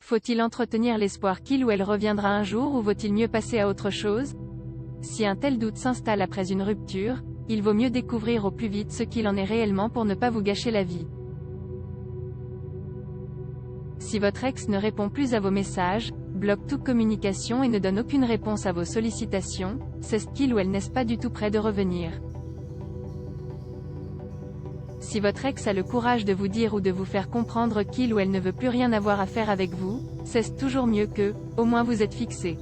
Faut-il entretenir l'espoir qu'il ou elle reviendra un jour ou vaut-il mieux passer à autre chose? Si un tel doute s'installe après une rupture, il vaut mieux découvrir au plus vite ce qu'il en est réellement pour ne pas vous gâcher la vie. Si votre ex ne répond plus à vos messages, bloque toute communication et ne donne aucune réponse à vos sollicitations, c'est qu'il ou elle n'est pas du tout prêt de revenir. Si votre ex a le courage de vous dire ou de vous faire comprendre qu'il ou elle ne veut plus rien avoir à faire avec vous, c'est toujours mieux que, au moins vous êtes fixé.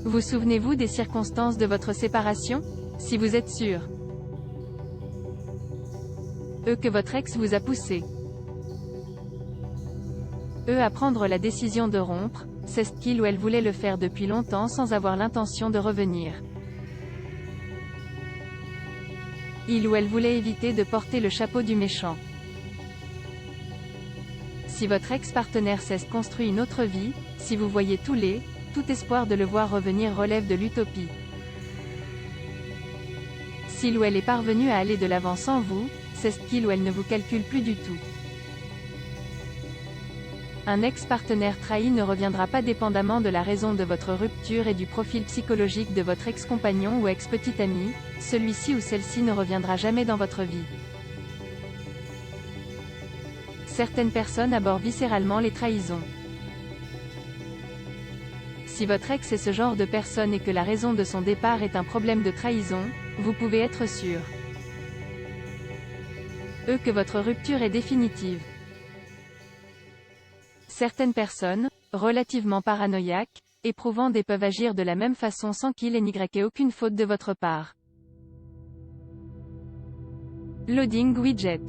Vous souvenez-vous des circonstances de votre séparation? Si vous êtes sûr que votre ex vous a poussé à prendre la décision de rompre, c'est qu'il ou elle voulait le faire depuis longtemps sans avoir l'intention de revenir. Il ou elle voulait éviter de porter le chapeau du méchant. Si votre ex-partenaire cesse construit une autre vie, si vous voyez tout espoir de le voir revenir relève de l'utopie. S'il ou elle est parvenu à aller de l'avant sans vous, c'est qu'il ou elle ne vous calcule plus du tout. Un ex-partenaire trahi ne reviendra pas dépendamment de la raison de votre rupture et du profil psychologique de votre ex-compagnon ou ex-petit ami, celui-ci ou celle-ci ne reviendra jamais dans votre vie. Certaines personnes abordent viscéralement les trahisons. Si votre ex est ce genre de personne et que la raison de son départ est un problème de trahison, vous pouvez être sûr que votre rupture est définitive. Certaines personnes, relativement paranoïaques, éprouvant peuvent agir de la même façon sans qu'il n'y ait aucune faute de votre part. Loading widget.